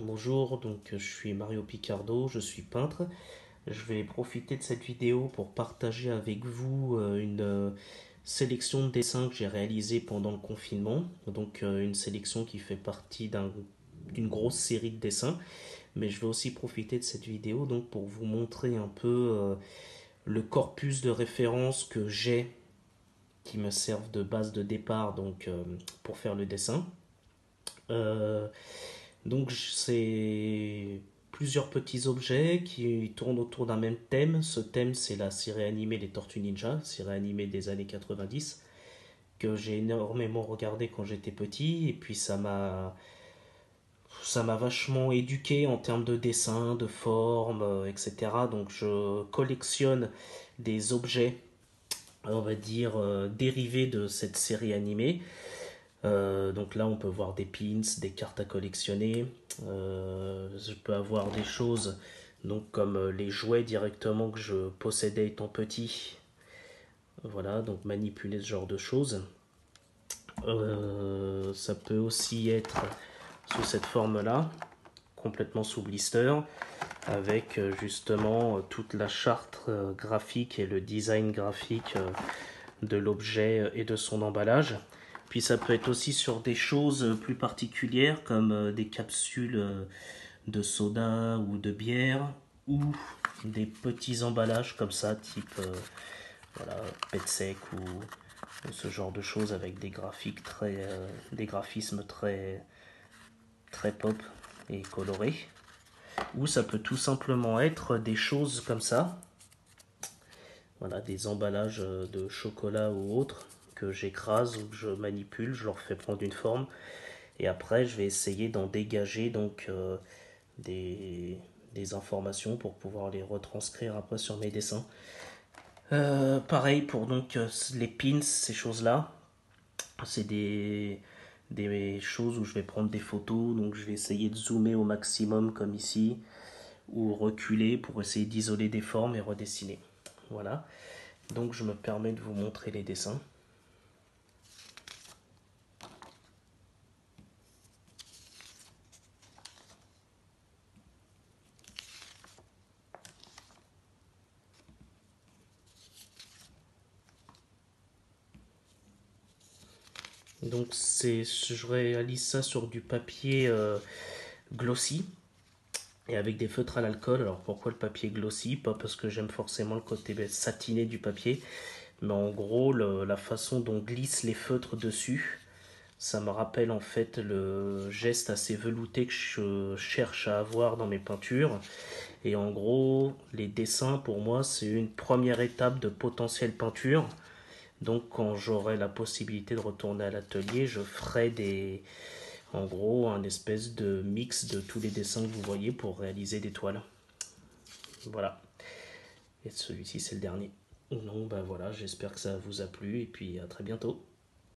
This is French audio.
Bonjour, je suis Mario Picardo, je suis peintre. Je vais profiter de cette vidéo pour partager avec vous une sélection de dessins que j'ai réalisés pendant le confinement. Une sélection qui fait partie d'une grosse série de dessins. Mais je vais aussi profiter de cette vidéo pour vous montrer un peu le corpus de références que j'ai qui me servent de base de départ pour faire le dessin. Euh, c'est plusieurs petits objets qui tournent autour d'un même thème. Ce thème, c'est la série animée Les Tortues Ninja, série animée des années 90, que j'ai énormément regardé quand j'étais petit. Et puis ça m'a vachement éduqué en termes de dessin, de forme, etc. Donc je collectionne des objets, on va dire, dérivés de cette série animée. Donc là, on peut voir des pins, des cartes à collectionner. Je peux avoir des choses comme les jouets directement que je possédais étant petit. Voilà, donc manipuler ce genre de choses. Ça peut aussi être sous cette forme-là, complètement sous blister, avec justement toute la charte graphique et le design graphique de l'objet et de son emballage. Puis ça peut être aussi sur des choses plus particulières comme des capsules de soda ou de bière ou des petits emballages comme ça type voilà, pet sec ou ce genre de choses avec des graphismes très pop et colorés. Ou ça peut tout simplement être des choses comme ça, voilà, des emballages de chocolat ou autres que j'écrase ou que je manipule, je leur fais prendre une forme et après je vais essayer d'en dégager des, des informations pour pouvoir les retranscrire après sur mes dessins. Pareil pour les pins, ces choses-là, c'est des choses où je vais prendre des photos, donc je vais essayer de zoomer au maximum comme ici, ou reculer pour essayer d'isoler des formes et redessiner. Voilà. Donc je me permets de vous montrer les dessins. Je réalise ça sur du papier glossy et avec des feutres à l'alcool. Alors pourquoi le papier glossy? Pas parce que j'aime forcément le côté satiné du papier, mais en gros la façon dont glissent les feutres dessus, ça me rappelle en fait le geste assez velouté que je cherche à avoir dans mes peintures. Et en gros, les dessins pour moi c'est une première étape de potentielle peinture. Donc quand j'aurai la possibilité de retourner à l'atelier, je ferai en gros un espèce de mix de tous les dessins que vous voyez pour réaliser des toiles. Voilà. Et celui-ci c'est le dernier. Non, ben voilà, j'espère que ça vous a plu et puis à très bientôt.